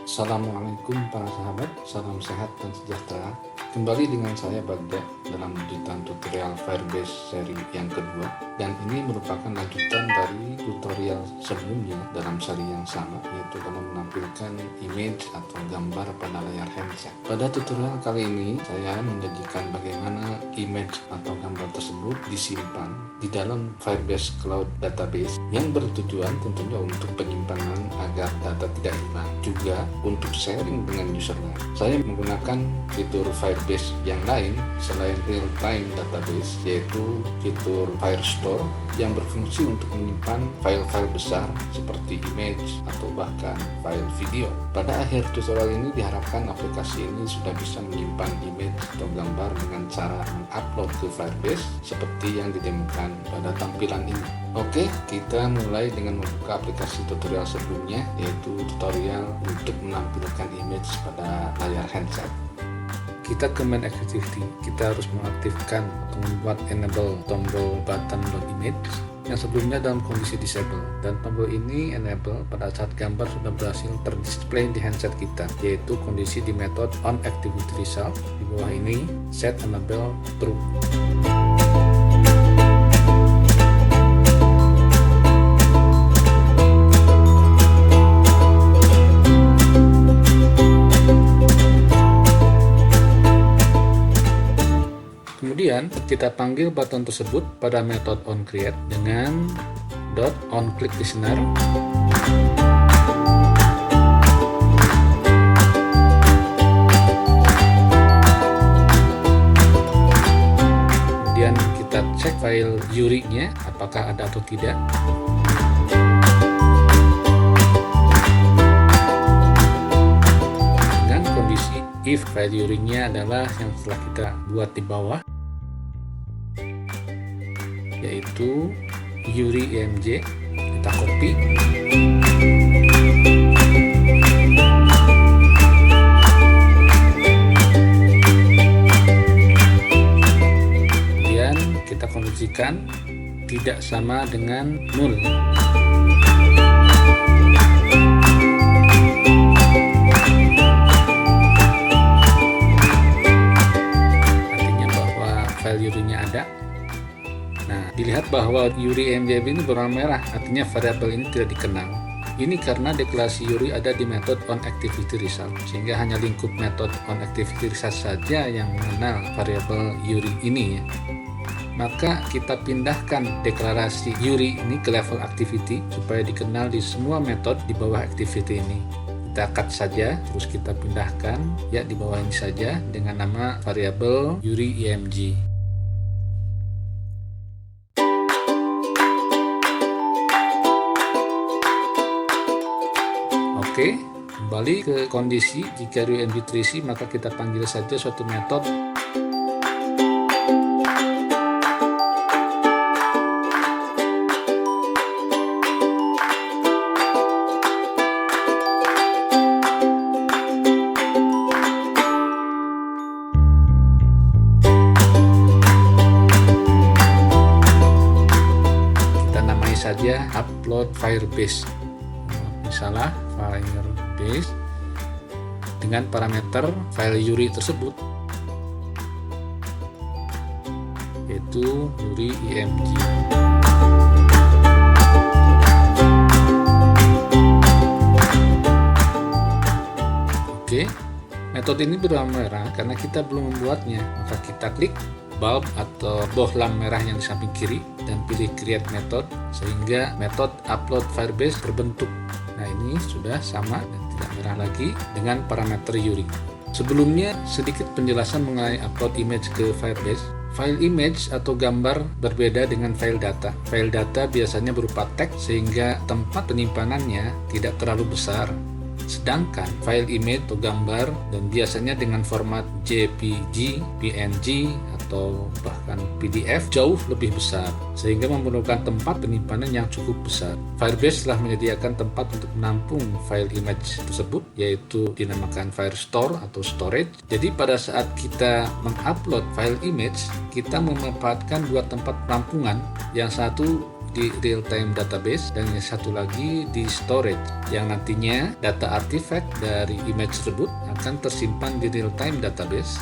Assalamualaikum para sahabat, salam sehat dan sejahtera. Kembali dengan saya Bagda dalam lanjutan tutorial Firebase seri yang kedua, dan ini merupakan lanjutan dari tutorial sebelumnya dalam seri yang sama, yaitu dalam menampilkan image atau gambar pada layar handset. Pada tutorial kali ini saya menjanjikan bagaimana image atau gambar tersebut disimpan di dalam Firebase Cloud Database yang bertujuan tentunya untuk penyimpanan agar data tidak hilang, juga untuk sharing dengan user lain. Saya menggunakan fitur Firebase yang lain selain real-time database, yaitu fitur Firestore yang berfungsi untuk menyimpan file-file besar seperti image atau bahkan file video. Pada akhir tutorial ini diharapkan aplikasi ini sudah bisa menyimpan image atau gambar dengan cara mengupload ke Firebase seperti yang didemokan pada tampilan ini. Oke, kita mulai dengan membuka aplikasi tutorial sebelumnya, yaitu tutorial untuk menampilkan image pada layar handset. Kita ke main activity, kita harus mengaktifkan atau membuat enable tombol button load image yang sebelumnya dalam kondisi disable, dan tombol ini enable pada saat gambar sudah berhasil terdisplay di handset kita, yaitu kondisi di metode on activity result. Di bawah ini set enable true. Kemudian kita panggil button tersebut pada metode onCreate dengan .onClickListener. Kemudian kita cek file URI-nya apakah ada atau tidak. Dengan kondisi if file URI-nya adalah yang telah kita buat di bawah, yaitu URI IMG. Kita copy, kemudian kita kondisikan tidak sama dengan null. Artinya bahwa file URI-nya ada. Nah, dilihat bahwa URI IMG ini berwarna merah, artinya variabel ini tidak dikenal. Ini karena deklarasi URI ada di metode onActivityResult, sehingga hanya lingkup metode onActivityResult saja yang mengenal variabel URI ini ya. Maka kita pindahkan deklarasi URI ini ke level activity supaya dikenal di semua metode di bawah activity ini. Kita cut saja, terus kita pindahkan ya di bawah ini saja dengan nama variabel URI IMG. Oke, kembali ke kondisi jika UMG terisi, maka kita panggil saja suatu metode kita namai saja upload Firebase. Misalnya Firebase dengan parameter file URI tersebut, yaitu URI IMG. Oke, metode ini berwarna merah karena kita belum membuatnya, maka kita klik bulb atau bohlam merah yang di samping kiri dan pilih create method, sehingga metode upload Firebase terbentuk. Nah, ini sudah sama dan tidak merah lagi dengan parameter URI. Sebelumnya sedikit penjelasan mengenai upload image ke Firebase. File image atau gambar berbeda dengan file data. File data biasanya berupa teks sehingga tempat penyimpanannya tidak terlalu besar. Sedangkan file image atau gambar dan biasanya dengan format JPG, PNG, atau bahkan PDF jauh lebih besar, sehingga memerlukan tempat penyimpanan yang cukup besar. Firebase telah menyediakan tempat untuk menampung file image tersebut, yaitu dinamakan Firestore atau storage. Jadi pada saat kita mengupload file image, kita memanfaatkan dua tempat penampungan. Yang satu di real-time database, dan yang satu lagi di storage, yang nantinya data artifact dari image tersebut akan tersimpan di real-time database,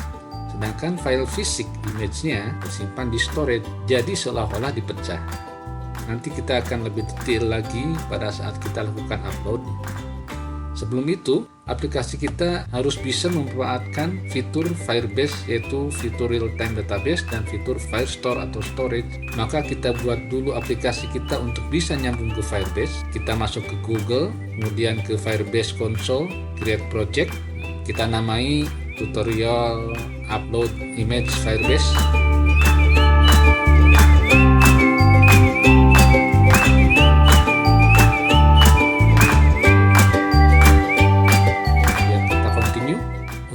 sedangkan file fisik image-nya tersimpan di storage, jadi seolah-olah dipecah. Nanti kita akan lebih detail lagi pada saat kita lakukan upload. Sebelum itu, aplikasi kita harus bisa memanfaatkan fitur Firebase, yaitu fitur real-time database dan fitur Firestore atau storage. Maka kita buat dulu aplikasi kita untuk bisa nyambung ke Firebase. Kita masuk ke Google, kemudian ke Firebase Console, create project. Kita namai tutorial upload image Firebase.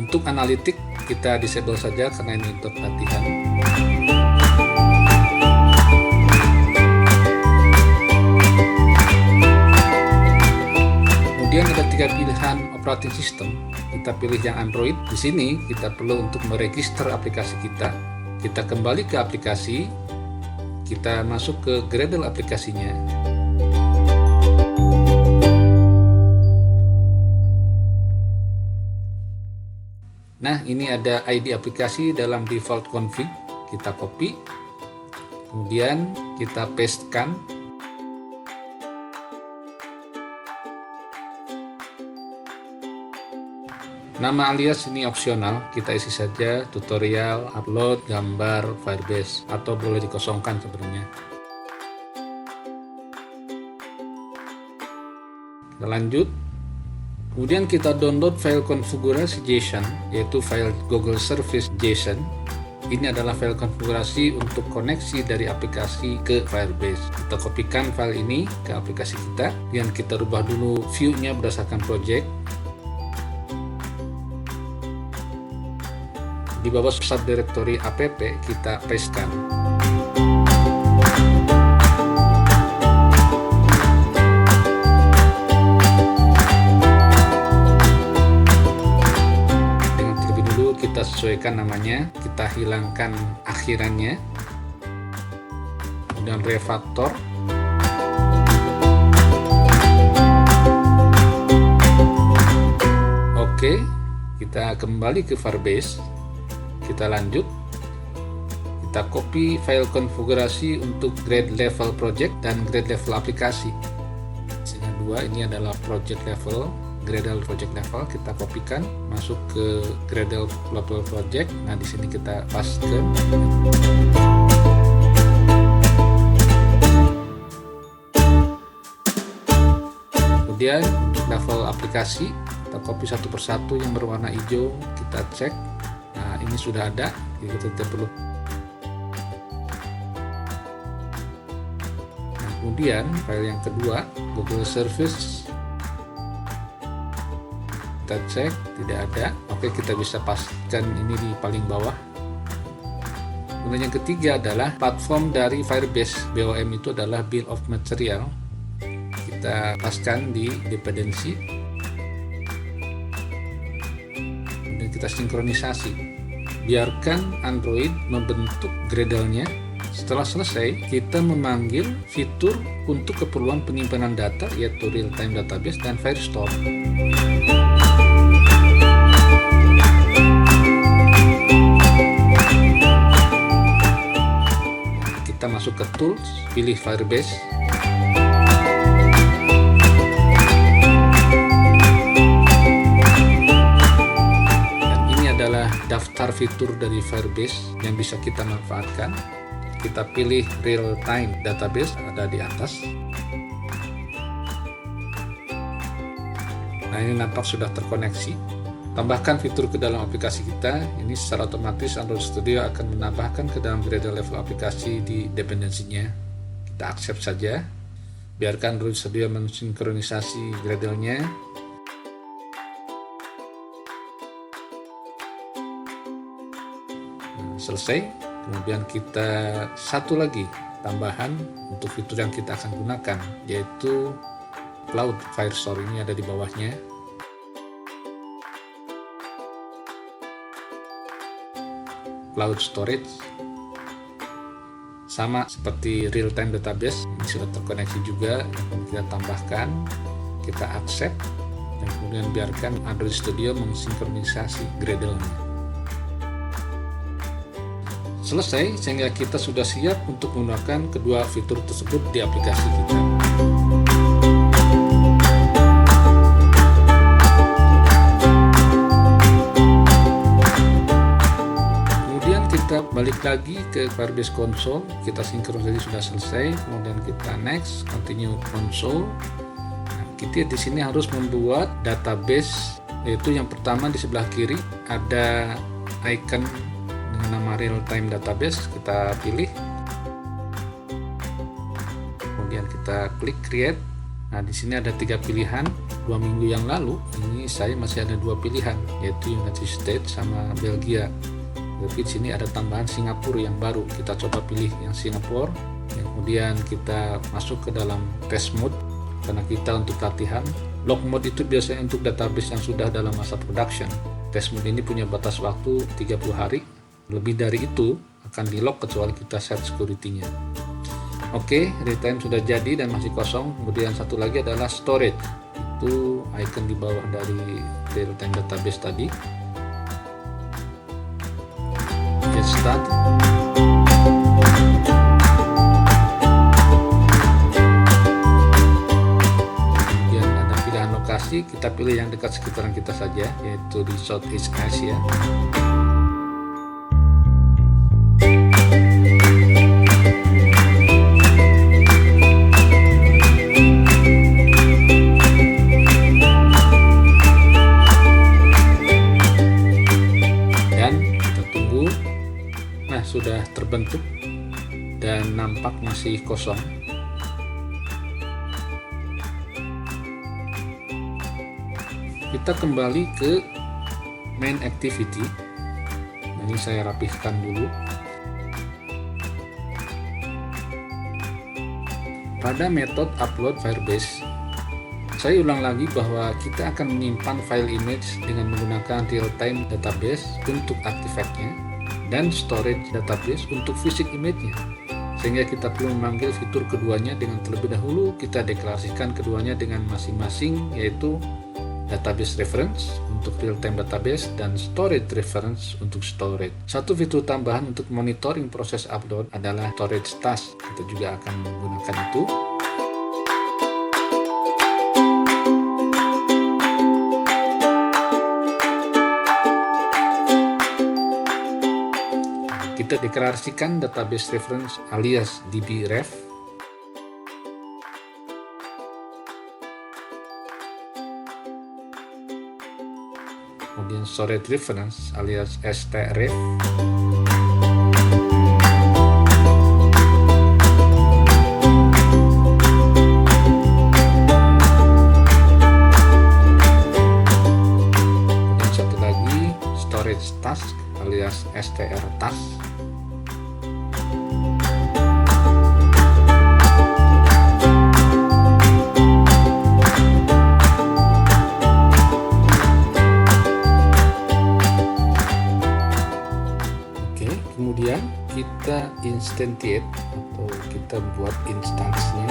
Untuk analitik kita disable saja karena ini untuk latihan. Kemudian ada 3 pilihan operating system. Kita pilih yang Android. Di sini kita perlu untuk meregister aplikasi kita. Kita kembali ke aplikasi, kita masuk ke Gradle aplikasinya. Nah, ini ada ID aplikasi dalam default config. Kita copy, kemudian kita pastekan. Nama alias ini opsional, kita isi saja tutorial upload gambar Firebase, atau boleh dikosongkan sebenarnya. Kita lanjut. Kemudian kita download file konfigurasi JSON, yaitu file Google Service JSON. Ini adalah file konfigurasi untuk koneksi dari aplikasi ke Firebase. Kita kopikan file ini ke aplikasi kita, dan kita rubah dulu view-nya berdasarkan project. Di bawah subdirectory app kita pastekan. Kita sesuaikan namanya, kita hilangkan akhirannya, kemudian refactor. Oke, kita kembali ke Firebase, kita lanjut, kita copy file konfigurasi untuk grade level project dan grade level aplikasi. Sini dua, ini adalah project level, Gradle project level, kita kopikan masuk ke Gradle level project. Nah, di sini kita paste. Kemudian untuk level aplikasi kita copy satu persatu yang berwarna hijau, kita cek. Nah, ini sudah ada, jadi kita tidak perlu. Nah, kemudian file yang kedua, Google Service, kita cek, tidak ada. Oke, kita bisa pastikan ini di paling bawah. Kemudian yang ketiga adalah platform dari Firebase BOM, itu adalah Bill of Material. Kita paskan di dependency, kemudian kita sinkronisasi. Biarkan Android membentuk Gradle-nya. Setelah selesai, kita memanggil fitur untuk keperluan penyimpanan data, yaitu real-time database dan Firestore. Kita masuk ke Tools, pilih Firebase. Dan ini adalah daftar fitur dari Firebase yang bisa kita manfaatkan. Kita pilih Real Time Database, ada di atas. Nah, ini nampak sudah terkoneksi. Tambahkan fitur ke dalam aplikasi kita. Ini secara otomatis Android Studio akan menambahkan ke dalam Gradle level aplikasi di dependensinya. Kita accept saja. Biarkan Android Studio mensinkronisasi Gradle-nya. Nah, selesai. Kemudian kita satu lagi tambahan untuk fitur yang kita akan gunakan, yaitu Cloud Firestore. Ini ada di bawahnya. Cloud Storage. sama seperti real time database. Ini sudah terkoneksi juga, kita tambahkan, kita accept, dan kemudian biarkan Android Studio mensinkronisasi Gradle-nya. Selesai, sehingga kita sudah siap untuk menggunakan kedua fitur tersebut di aplikasi kita. Kita balik lagi ke Firebase Console, kita sinkronisasi sudah selesai, kemudian kita next, continue console. Nah, kita di sini harus membuat database, yaitu yang pertama di sebelah kiri ada icon dengan nama real time database, kita pilih, kemudian kita klik create. Nah, di sini ada 3 pilihan. 2 minggu yang lalu ini saya masih ada 2 pilihan, yaitu United States sama Belgia. Tapi di sini ada tambahan Singapura yang baru, kita coba pilih yang Singapura. Kemudian kita masuk ke dalam test mode karena kita untuk latihan. Log mode itu biasanya untuk database yang sudah dalam masa production. Test mode ini punya batas waktu 30 hari. Lebih dari itu akan di log kecuali kita set security-nya. Oke, real time sudah jadi dan masih kosong. Kemudian satu lagi adalah storage. Itu icon di bawah dari real time database tadi. Start. Kemudian ada pilihan lokasi, kita pilih yang dekat sekitaran kita saja, yaitu di Southeast Asia. Sudah terbentuk dan nampak masih kosong. Kita kembali ke main activity. Ini saya rapihkan dulu. Pada metode upload Firebase, saya ulang lagi bahwa kita akan menyimpan file image dengan menggunakan real-time database untuk artifactnya dan storage database untuk fisik image-nya, sehingga kita perlu memanggil fitur keduanya dengan terlebih dahulu kita deklarasikan keduanya dengan masing-masing, yaitu database reference untuk real-time database dan storage reference untuk storage. Satu fitur tambahan untuk monitoring proses upload adalah storage task, kita juga akan menggunakan itu. Kita deklarasikan database reference alias dbref. Kemudian storage reference alias stref. Kemudian satu lagi storage task alias str task. Kemudian kita instantiate atau kita buat instansinya.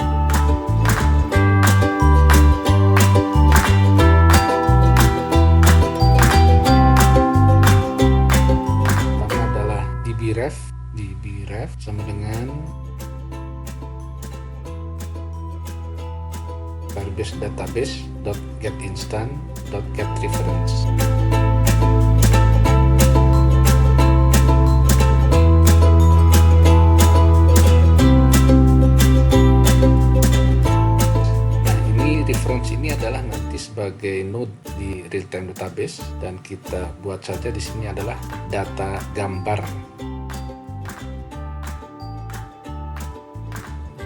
Pertama adalah dbref sama dengan Firebase database.getInstant.getReference. Ini adalah nanti sebagai node di real-time database dan kita buat saja di sini adalah data gambar.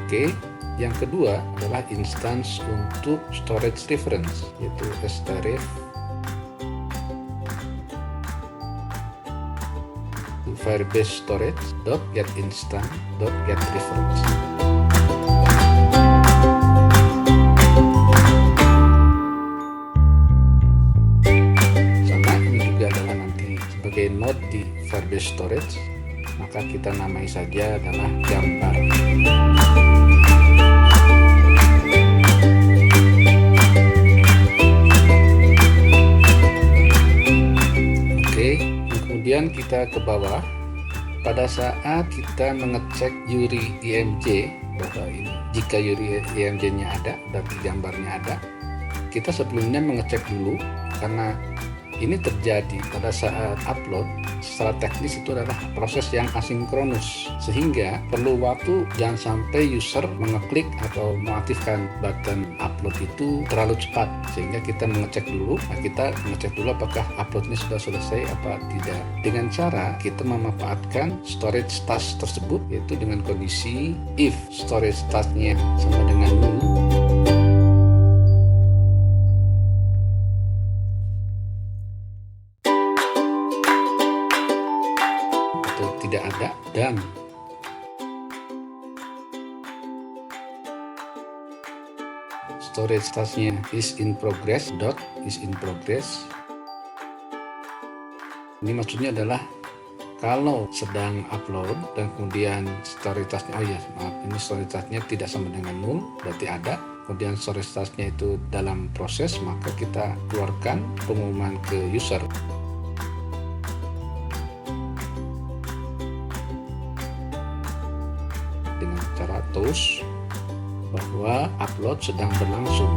Oke, yang kedua adalah instance untuk storage reference, yaitu stref Firebase storage.getInstant.getReference. Node di Firebase Storage maka kita namai saja adalah gambar. Oke, kemudian kita ke bawah. Pada saat kita mengecek URI IMG bahwa ini, jika URI IMG-nya ada, berarti gambarnya ada, kita sebelumnya mengecek dulu, karena ini terjadi pada saat upload. Secara teknis itu adalah proses yang asinkronus, sehingga perlu waktu. Jangan sampai user mengeklik atau mengaktifkan button upload itu terlalu cepat, sehingga kita mengecek dulu. Nah, kita mengecek dulu apakah uploadnya sudah selesai apa tidak, dengan cara kita memanfaatkan storage task tersebut, yaitu dengan kondisi if storage tasknya sama dengan null tidak ada, dan storage tasknya is in progress. Ini maksudnya adalah kalau sedang upload dan kemudian storage tasknya, ini storage tasknya tidak sama dengan null, berarti ada. Kemudian storage tasknya itu dalam proses, maka kita keluarkan pengumuman ke user dengan cara toast bahwa upload sedang berlangsung.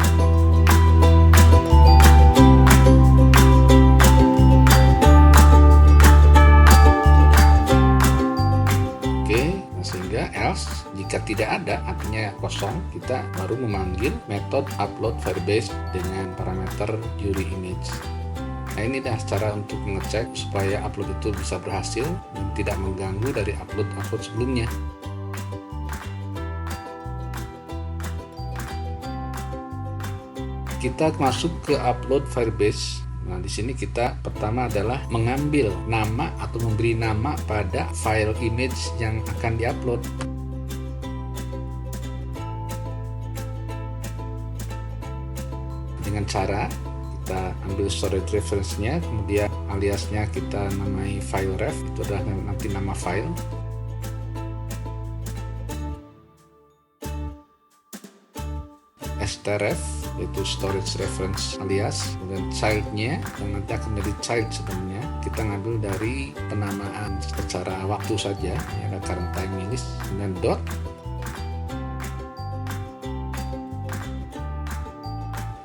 Oke, sehingga else jika tidak ada, artinya kosong, kita baru memanggil metode upload firebase dengan parameter URI image. Nah, ini dah cara untuk mengecek supaya upload itu bisa berhasil dan tidak mengganggu dari upload sebelumnya. Kita masuk ke upload firebase. Nah, di sini kita pertama adalah mengambil nama atau memberi nama pada file image yang akan diupload. Dengan cara kita ambil storage reference-nya, kemudian aliasnya kita namai file ref, itu adalah nanti nama file. stref, yaitu storage reference alias, kemudian child-nya yang nanti akan menjadi child sebenarnya kita ngambil dari penamaan secara waktu saja, ya, ada current time list, kemudian dot,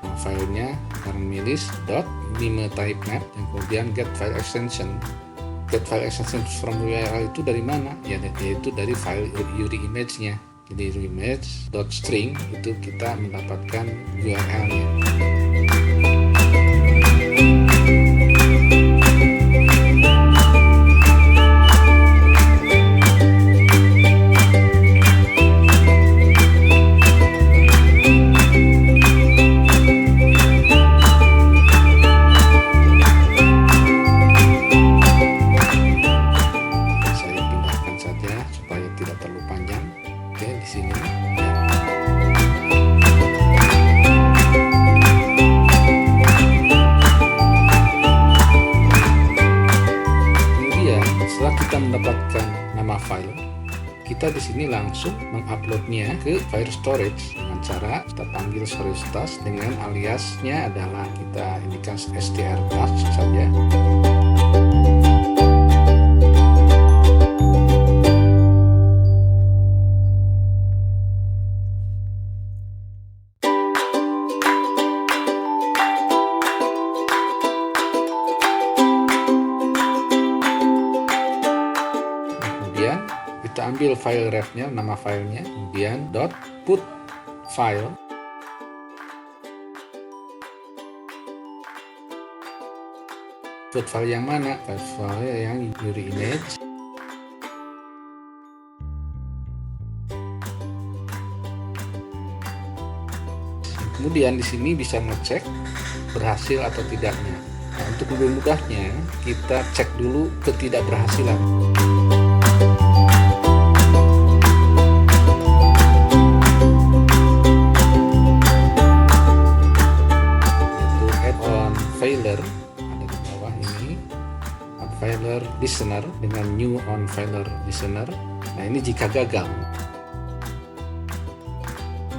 nah, filenya current list dot mime type map, dan kemudian get file extension. Get file extension from URL itu dari mana? Ya, yaitu dari file URI image-nya. Jadi image.string itu kita mendapatkan URL-nya. Saya pindahkan saja supaya tidak terlalu panjang. Oke, di sini. Kemudian setelah kita mendapatkan nama file, kita di sini langsung menguploadnya ke file storage dengan cara kita panggil storage task dengan aliasnya adalah kita indikan str task saja. Kita ambil file refnya, nama filenya, kemudian dot put file, put file yang mana? File yang URI image. Kemudian di sini bisa ngecek berhasil atau tidaknya. Nah, untuk lebih mudahnya kita cek dulu ketidakberhasilan. Failure ada di bawah ini, filer listener dengan new on filer listener. Nah, ini jika gagal.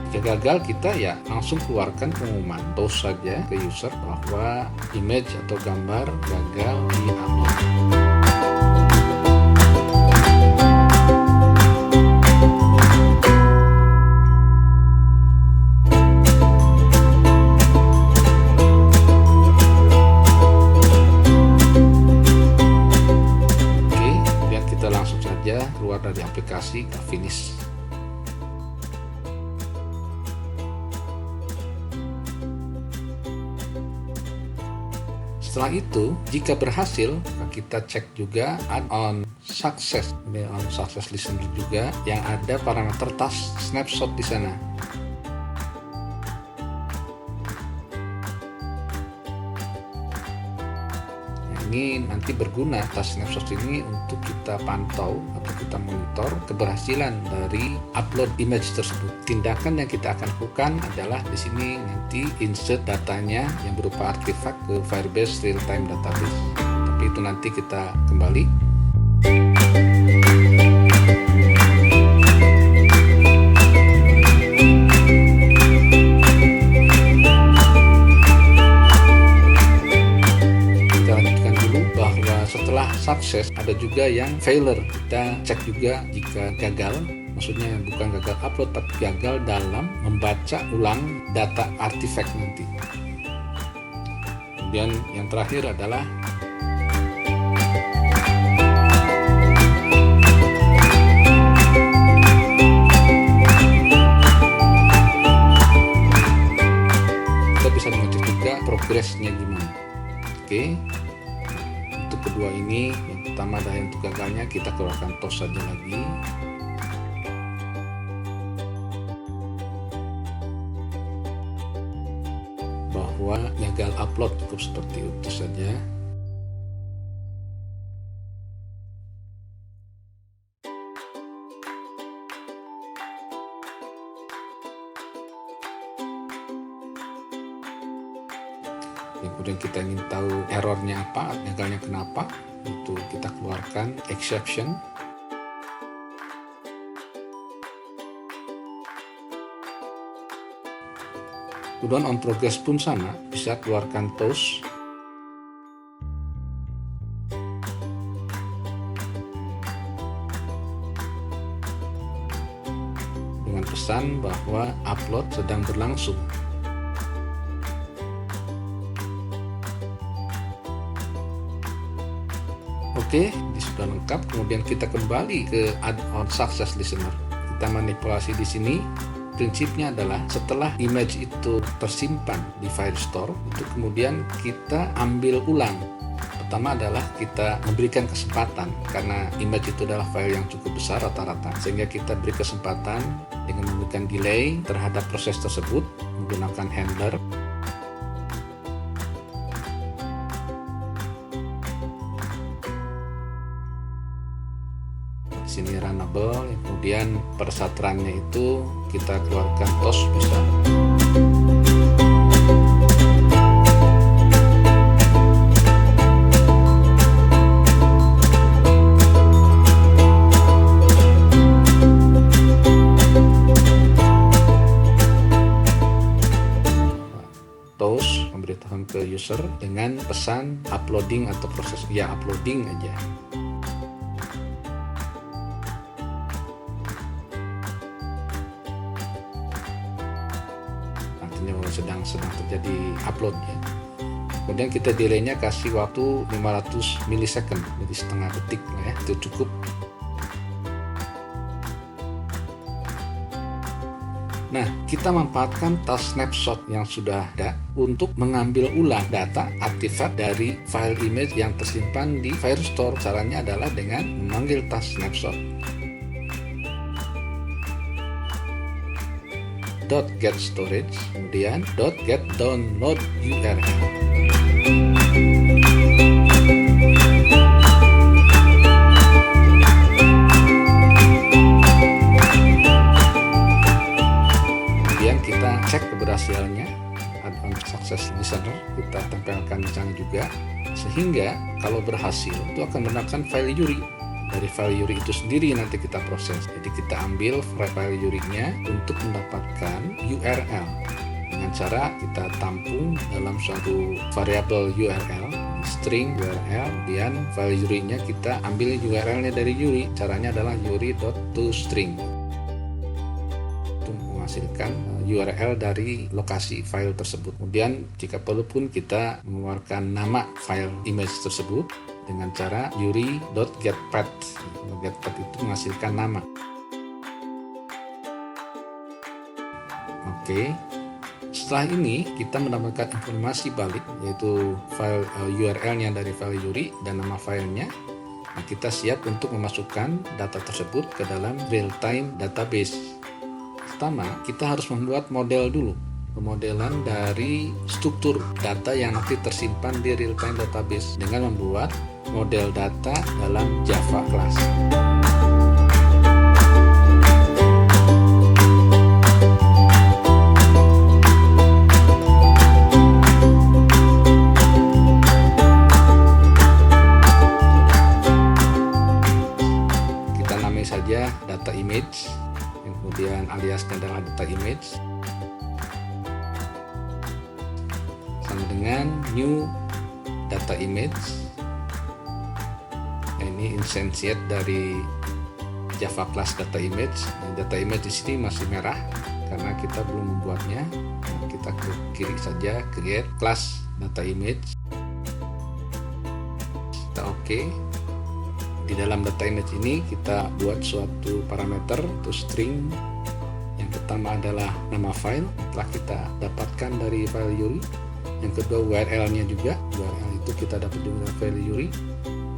Jika gagal, kita ya langsung keluarkan pengumuman toast saja ke user bahwa image atau gambar gagal di-upload. Keluar dari aplikasi ke finish. Setelah itu, jika berhasil, kita cek juga add-on success, add-on success listener juga yang ada parameter task snapshot di sana. Ini nanti berguna task snapshot ini untuk kita pantau atau kita monitor keberhasilan dari upload image tersebut. Tindakan yang kita akan lakukan adalah di sini nanti insert datanya yang berupa artefak ke Firebase Real Time Database. Tapi itu nanti kita kembali. Setelah sukses, ada juga yang failure. Kita cek juga jika gagal, maksudnya bukan gagal upload, tapi gagal dalam membaca ulang data artifact nanti. Kemudian yang terakhir adalah kita bisa mengecek juga progresnya gimana. Oke. Untuk kedua ini, yang pertama adalah untuk gagalnya, kita keluarkan toast saja lagi. Bahwa gagal upload, cukup seperti itu saja. Kemudian kita ingin tahu errornya apa, gagalnya kenapa, itu kita keluarkan exception. Kemudian on progress pun sama, bisa keluarkan toast. Dengan pesan bahwa upload sedang berlangsung. Oke, ini sudah lengkap. Kemudian kita kembali ke add-on success listener. Kita manipulasi di sini. Prinsipnya adalah setelah image itu tersimpan di Firestore, itu kemudian kita ambil ulang. Pertama adalah kita memberikan kesempatan, karena image itu adalah file yang cukup besar rata-rata, sehingga kita beri kesempatan dengan memberikan delay terhadap proses tersebut menggunakan handler. Sini runnable, kemudian persatrannya itu kita keluarkan toast bisa. Toast memberitahukan ke user dengan pesan uploading atau proses uploading aja. sedang terjadi upload ya. Kemudian kita delaynya kasih waktu 500 milisecond, jadi setengah detik lah ya, itu cukup. Nah, kita manfaatkan task snapshot yang sudah ada untuk mengambil ulang data artifak dari file image yang tersimpan di Firestore. Caranya adalah dengan memanggil task snapshot. .get storage, kemudian .get download URL. Kemudian kita cek keberhasilannya, add-on success listener, kita tempelkan di sana juga. Sehingga kalau berhasil itu akan menggunakan file URI. Dari file URI itu sendiri nanti kita proses. Jadi kita ambil file URI-nya untuk mendapatkan URL. Dengan cara kita tampung dalam suatu variabel URL, string URL, dan file URI-nya kita ambil URL-nya dari URI. Caranya adalah URI.toString. Menghasilkan URL dari lokasi file tersebut. Kemudian jika perlu pun kita mengeluarkan nama file image tersebut dengan cara URI.getPath. GetPath itu menghasilkan nama. Oke. Setelah ini kita mendapatkan informasi balik, yaitu file URL-nya dari file URI dan nama filenya. Nah, kita siap untuk memasukkan data tersebut ke dalam real-time database. Pertama, kita harus membuat model dulu, pemodelan dari struktur data yang nanti tersimpan di real-time database dengan membuat model data dalam Java class. Kita namai saja data image, kemudian aliasnya adalah data image, sama dengan new data image. Nah, ini instantiate dari Java class data image. Nah, data image di sini masih merah karena kita belum membuatnya. Nah, kita klik kiri saja create class data image. Kita oke. Di dalam data image ini kita buat suatu parameter atau string. Yang pertama adalah nama file, telah kita dapatkan dari file URI. Yang kedua URL-nya juga, URL itu kita dapat juga dari file URI.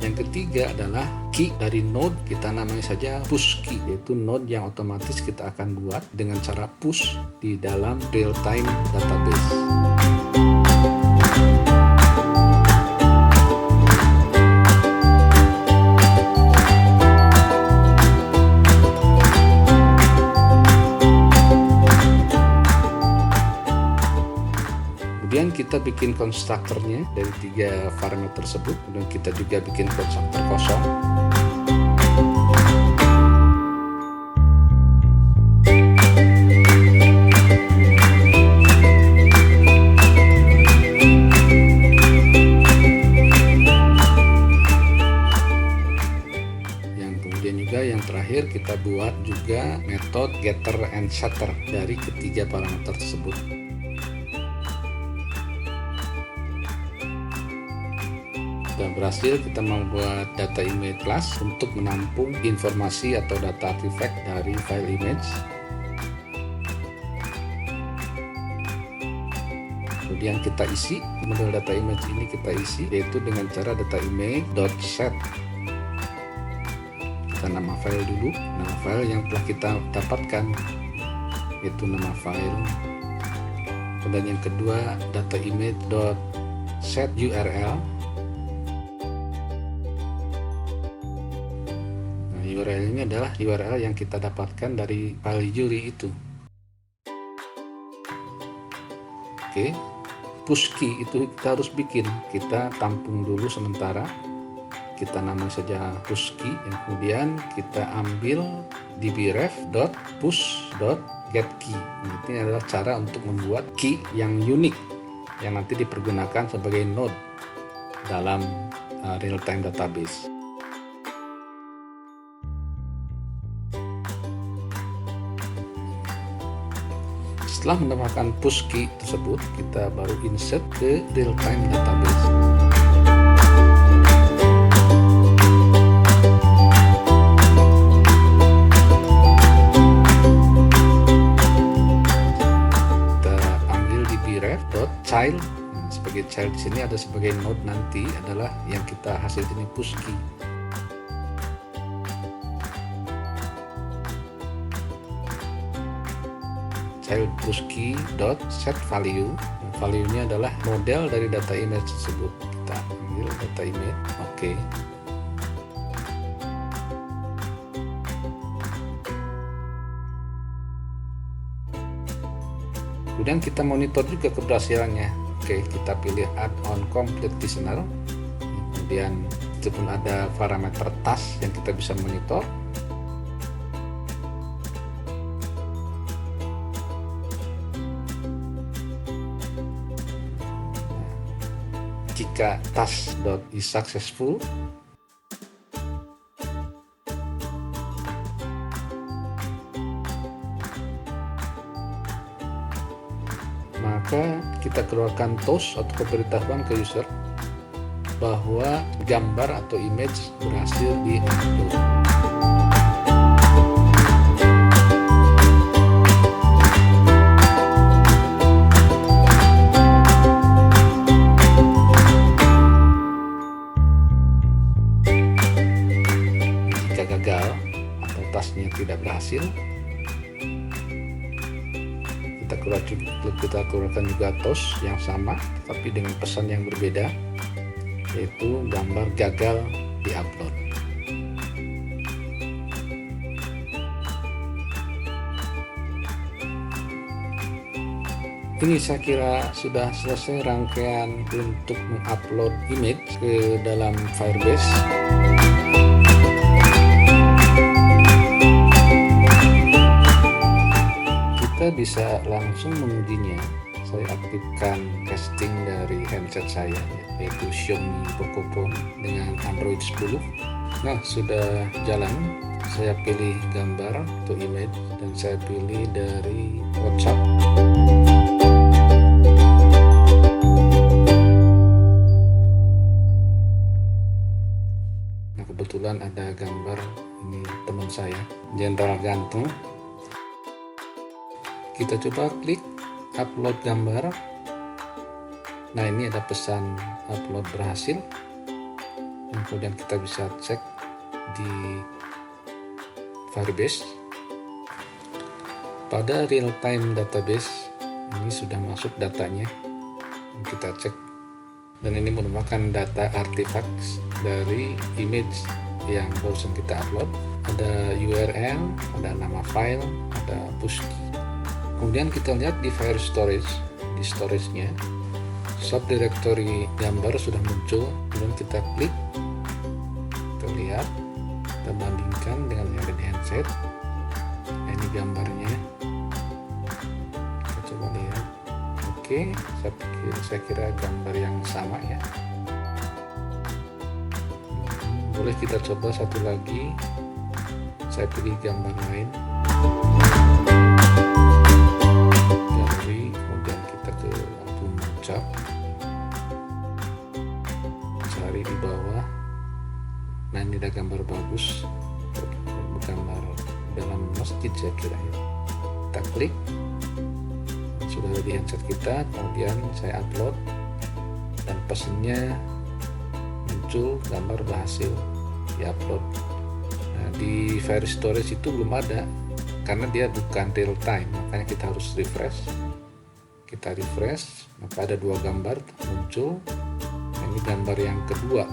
Yang ketiga adalah key dari node, kita namanya saja push key, yaitu node yang otomatis kita akan buat dengan cara push di dalam real-time database. Kemudian kita bikin konstruktornya dari 3 parameter tersebut. Kemudian kita juga bikin konstruktor kosong. Yang terakhir kita buat juga metode getter and setter dari ketiga parameter tersebut. Sudah berhasil kita membuat data image class untuk menampung informasi atau data artifact dari file image. Kemudian kita isi model data image ini, kita isi yaitu dengan cara data image.set. Kita nama file dulu, nama file yang telah kita dapatkan yaitu nama file. Kemudian yang kedua data image.set URL. URL ini adalah URL yang kita dapatkan dari file URI itu. Oke, push key itu kita harus bikin. Kita tampung dulu sementara. Kita nama saja push key. Dan kemudian kita ambil dbref.push.getKey. Ini adalah cara untuk membuat key yang unik yang nanti dipergunakan sebagai node dalam real-time database. Setelah mendapatkan push key tersebut, kita baru insert ke real-time database. Kita panggil dbref.child. Sebagai child di sini ada sebagai node nanti adalah yang kita hasil ini push key. Child push key dot set value. Value-nya adalah model dari data image tersebut. Kita ambil data image. Oke. Kemudian kita monitor juga keberhasilannya. Oke, kita pilih add on complete listener. Kemudian itu pun ada parameter tas yang kita bisa monitor. Jika task.is successful, maka kita keluarkan toast atau pemberitahuan ke user bahwa gambar atau image berhasil di-upload. Jika gagal atau tasnya tidak berhasil, kita keluarkan juga toast yang sama tapi dengan pesan yang berbeda, yaitu gambar gagal di-upload. Ini saya kira sudah selesai rangkaian untuk mengupload image ke dalam Firebase. Kita bisa langsung mengujinya. Saya aktifkan casting dari handset saya, yaitu Xiaomi Pocophone dengan Android 10. Nah, sudah jalan. Saya pilih gambar atau image dan saya pilih dari WhatsApp. Nah, kebetulan ada gambar ini teman saya, Jenderal Ganteng. Kita coba klik upload gambar. Nah, ini ada pesan upload berhasil. Dan kemudian kita bisa cek di Firebase. Pada real time database ini sudah masuk datanya. Kita cek. Dan ini merupakan data artifacts dari image yang barusan kita upload. Ada URL, ada nama file, ada push key. Kemudian kita lihat di file storage, di storage-nya subdirectory gambar sudah muncul. Kemudian kita klik, kita lihat, kita bandingkan dengan yang ada di handset. Nah, ini gambarnya, kita coba lihat. Oke, saya kira gambar yang sama ya. Boleh kita coba satu lagi. Saya pilih gambar lain. Cari di bawah. Nah, ini ada gambar bagus, gambar dalam masjid saya kira ya. Kita klik, sudah ada di handset kita. Kemudian saya upload dan pesannya muncul, gambar berhasil di-upload. Nah, di file storage itu belum ada karena dia bukan real time, makanya kita harus refresh. Kita refresh, maka ada dua gambar muncul. Nah, ini gambar yang kedua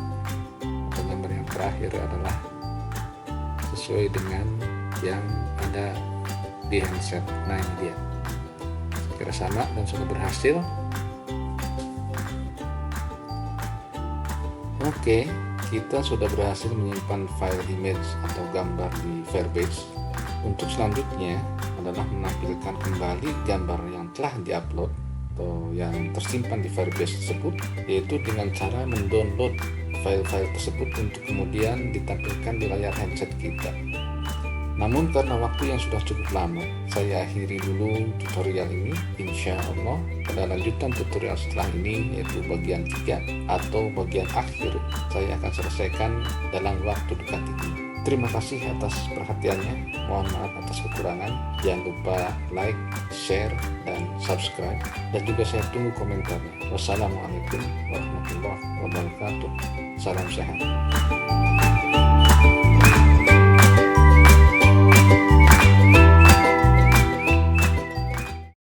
atau gambar yang terakhir adalah sesuai dengan yang ada di handset. Nah, ini dia, kira sama dan sudah berhasil. Oke, kita sudah berhasil menyimpan file image atau gambar di Firebase. Untuk selanjutnya adalah menampilkan kembali gambar yang telah diupload atau yang tersimpan di Firebase tersebut, yaitu dengan cara mendownload file-file tersebut untuk kemudian ditampilkan di layar handset kita. Namun karena waktu yang sudah cukup lama, saya akhiri dulu tutorial ini. Insya Allah pada lanjutan tutorial setelah ini, yaitu bagian 3 atau bagian akhir, saya akan selesaikan dalam waktu dekat ini. Terima kasih atas perhatiannya. Mohon maaf atas kekurangan. Jangan lupa like, share, dan subscribe. Dan juga saya tunggu komentarnya. Wassalamualaikum warahmatullahi wabarakatuh. Salam sehat.